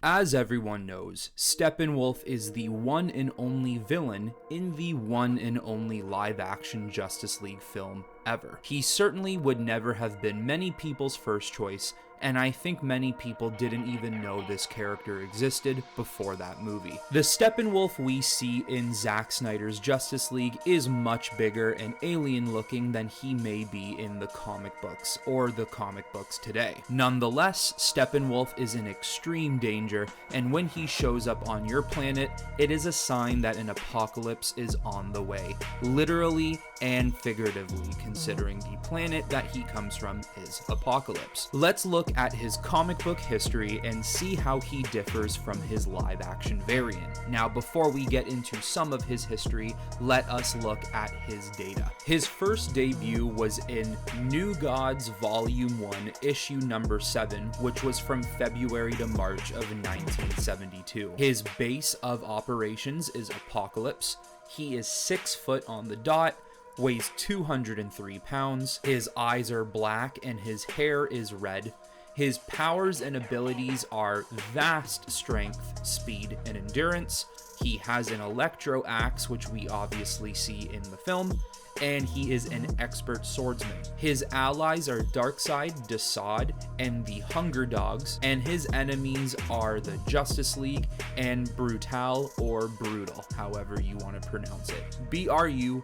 As everyone knows, Steppenwolf is the one and only villain in the one and only live-action Justice League film ever. He certainly would never have been many people's first choice, and I think many people didn't even know this character existed before that movie. The Steppenwolf we see in Zack Snyder's Justice League is much bigger and alien-looking than he may be in the comic books, or the comic books today. Nonetheless, Steppenwolf is in extreme danger, and when he shows up on your planet, it is a sign that an apocalypse is on the way, literally and figuratively, considering the planet that he comes from is Apocalypse. Let's look at his comic book history and see how he differs from his live-action variant. Now, before we get into some of his history, let us look at his data. His first debut was in New Gods Volume 1, issue number 7, which was from February to March of 1972. His base of operations is Apocalypse. He is 6 foot on the dot, weighs 203 pounds, his eyes are black and his hair is red. His powers and abilities are vast strength, speed, and endurance. He has an electro axe, which we obviously see in the film, and he is an expert swordsman. His allies are Darkseid, Desaad, and the Hunger Dogs, and his enemies are the Justice League and Brutal, or Brutal, however you want to pronounce it. Brutaal.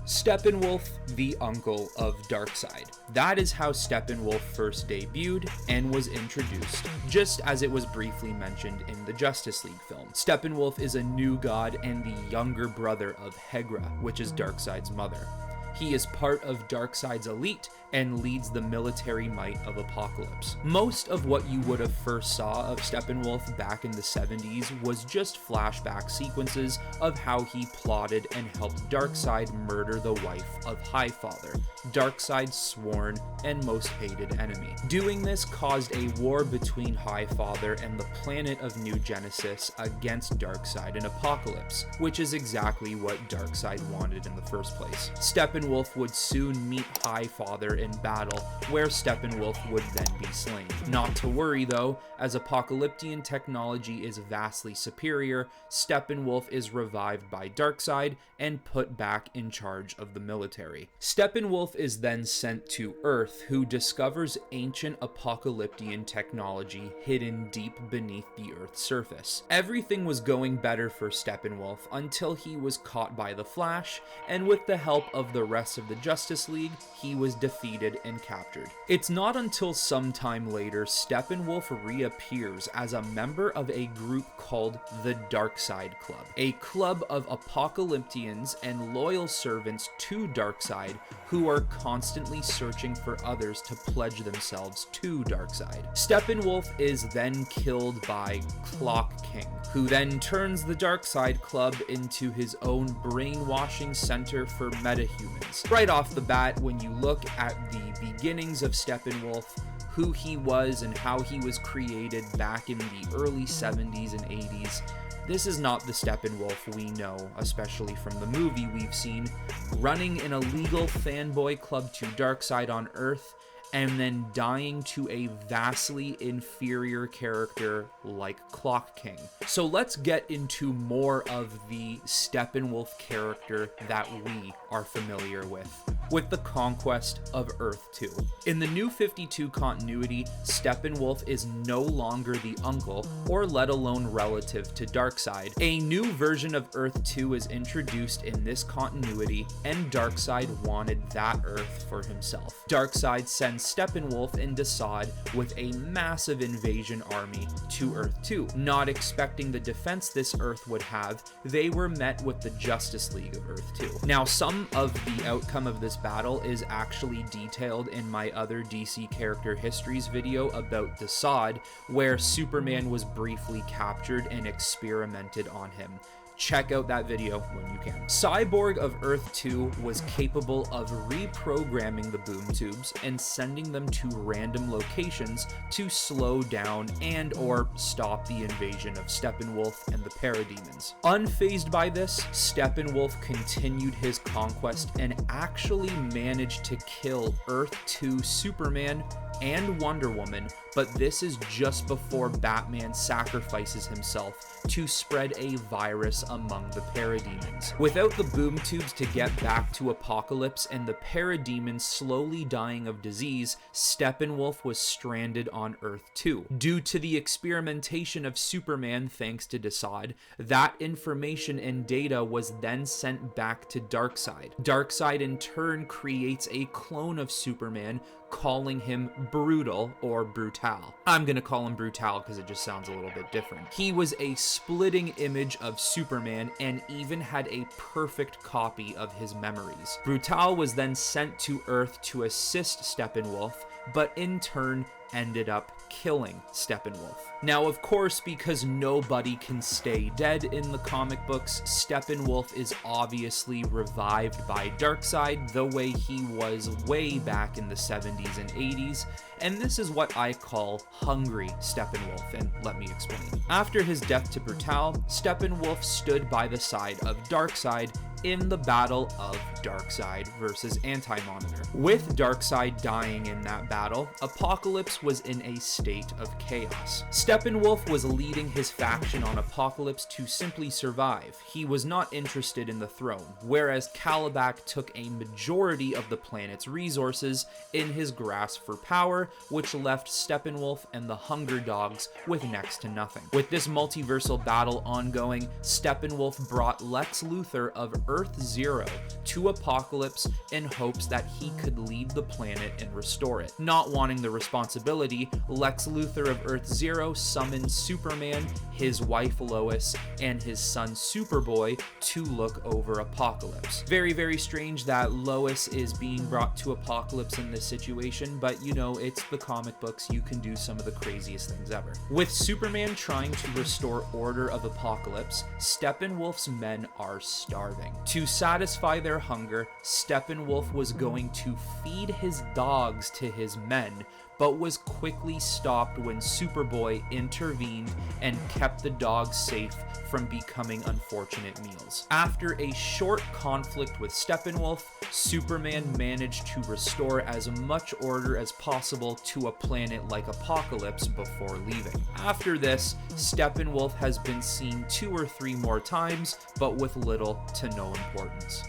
Steppenwolf, the uncle of Darkseid. That is how Steppenwolf first debuted and was introduced, just as it was briefly mentioned in the Justice League film. Steppenwolf is a new god and the younger brother of Hegra, which is Darkseid's mother. He is part of Darkseid's elite and leads the military might of Apocalypse. Most of what you would have first saw of Steppenwolf back in the 70s was just flashback sequences of how he plotted and helped Darkseid murder the wife of Highfather, Darkseid's sworn and most hated enemy. Doing this caused a war between Highfather and the planet of New Genesis against Darkseid and Apocalypse, which is exactly what Darkseid wanted in the first place. Steppenwolf would soon meet Highfather in battle, where Steppenwolf would then be slain. Not to worry though, as Apocalyptian technology is vastly superior, Steppenwolf is revived by Darkseid and put back in charge of the military. Steppenwolf is then sent to Earth, who discovers ancient Apocalyptian technology hidden deep beneath the Earth's surface. Everything was going better for Steppenwolf until he was caught by the Flash, and with the help of the rest of the Justice League, he was defeated and captured. It's not until some time later Steppenwolf reappears as a member of a group called the Darkseid Club, a club of Apocalyptians and loyal servants to Darkseid who are constantly searching for others to pledge themselves to Darkseid. Steppenwolf is then killed by Clock King, who then turns the Darkseid Club into his own brainwashing center for metahumans. Right off the bat, when you look at the beginnings of Steppenwolf, who he was and how he was created back in the early 70s and 80s, this is not the Steppenwolf we know, especially from the movie we've seen, running an illegal fanboy club to Darkseid on Earth, and then dying to a vastly inferior character like Clock King. So let's get into more of the Steppenwolf character that we are familiar with the conquest of Earth 2. In the New 52 continuity, Steppenwolf is no longer the uncle, or let alone relative to Darkseid. A new version of Earth 2 is introduced in this continuity, and Darkseid wanted that Earth for himself. Darkseid sends Steppenwolf and Desaad with a massive invasion army to Earth 2. Not expecting the defense this Earth would have, they were met with the Justice League of Earth 2. Now, some of the outcome of this battle is actually detailed in my other DC character histories video about Desaad, where Superman was briefly captured and experimented on him. Check out that video when you can. Cyborg of Earth 2 was capable of reprogramming the boom tubes and sending them to random locations to slow down and or stop the invasion of Steppenwolf and the parademons. Unfazed by this, Steppenwolf continued his conquest and actually managed to kill Earth 2 Superman and Wonder Woman, but this is just before Batman sacrifices himself to spread a virus among the parademons. Without the boom tubes to get back to Apokolips and the parademons slowly dying of disease, Steppenwolf was stranded on Earth 2. Due to the experimentation of Superman thanks to Desaad, that information and data was then sent back to Darkseid. Darkseid in turn creates a clone of Superman, calling him Brutal or Brutal. I'm gonna call him Brutal because it just sounds a little bit different. He was a splitting image of Superman and even had a perfect copy of his memories. Brutal was then sent to Earth to assist Steppenwolf, but in turn ended up killing Steppenwolf. Now, of course, because nobody can stay dead in the comic books, Steppenwolf is obviously revived by Darkseid the way he was way back in the 70s and 80s, and this is what I call hungry Steppenwolf, and let me explain. After his death to Brutal, Steppenwolf stood by the side of Darkseid in the battle of Darkseid versus Anti-Monitor. With Darkseid dying in that battle, Apokolips was in a state of chaos. Steppenwolf was leading his faction on Apokolips to simply survive. He was not interested in the throne, whereas Kalibak took a majority of the planet's resources in his grasp for power, which left Steppenwolf and the Hunger Dogs with next to nothing. With this multiversal battle ongoing, Steppenwolf brought Lex Luthor of Earth Zero to Apokolips in hopes that he could lead the planet and restore it. Not wanting the responsibility, Lex Luthor of Earth Zero summoned Superman, his wife Lois, and his son Superboy to look over Apokolips. Very, very strange that Lois is being brought to Apokolips in this situation, but you know, it's the comic books, you can do some of the craziest things ever. With Superman trying to restore order of Apokolips, Steppenwolf's men are starving. To satisfy their hunger, Steppenwolf was going to feed his dogs to his men, but was quickly stopped when Superboy intervened and kept the dogs safe from becoming unfortunate meals. After a short conflict with Steppenwolf, Superman managed to restore as much order as possible to a planet like Apokolips before leaving. After this, Steppenwolf has been seen 2 or 3 more times, but with little to no importance.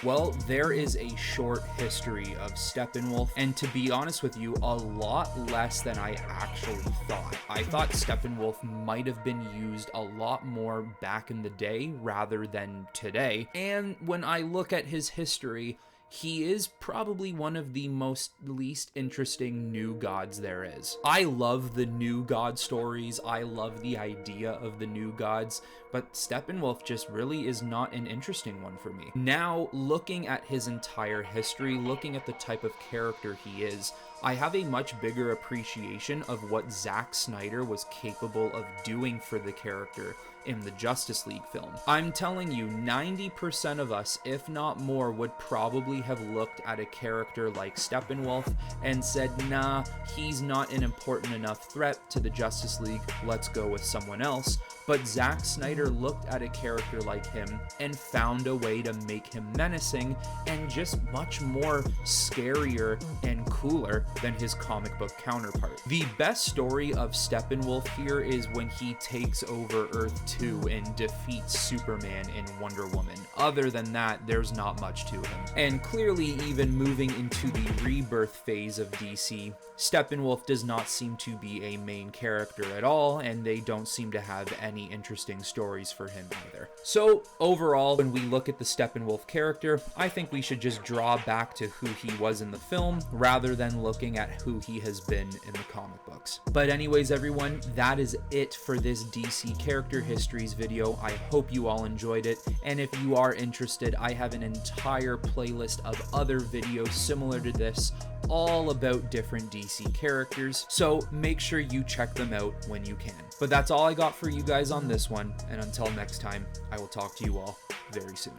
Well, there is a short history of Steppenwolf, and to be honest with you, a lot less than I actually thought. I thought Steppenwolf might have been used a lot more back in the day rather than today, and when I look at his history, he is probably one of the least interesting new gods there is. I love the new god stories, I love the idea of the new gods, but Steppenwolf just really is not an interesting one for me. Now, looking at his entire history, looking at the type of character he is, I have a much bigger appreciation of what Zack Snyder was capable of doing for the character in the Justice League film. I'm telling you, 90% of us, if not more, would probably have looked at a character like Steppenwolf and said, nah, he's not an important enough threat to the Justice League, let's go with someone else. But Zack Snyder looked at a character like him and found a way to make him menacing and just much more scarier and cooler than his comic book counterpart. The best story of Steppenwolf here is when he takes over Earth 2 and defeats Superman and Wonder Woman. Other than that, there's not much to him. And clearly, even moving into the rebirth phase of DC, Steppenwolf does not seem to be a main character at all, and they don't seem to have any interesting stories for him either. So overall, when we look at the Steppenwolf character, I think we should just draw back to who he was in the film rather than looking at who he has been in the comic books. But anyways, everyone, that is it for this DC character history Mysteries video. I hope you all enjoyed it, and if you are interested, I have an entire playlist of other videos similar to this, all about different DC characters, so make sure you check them out when you can. But that's all I got for you guys on this one, and until next time, I will talk to you all very soon.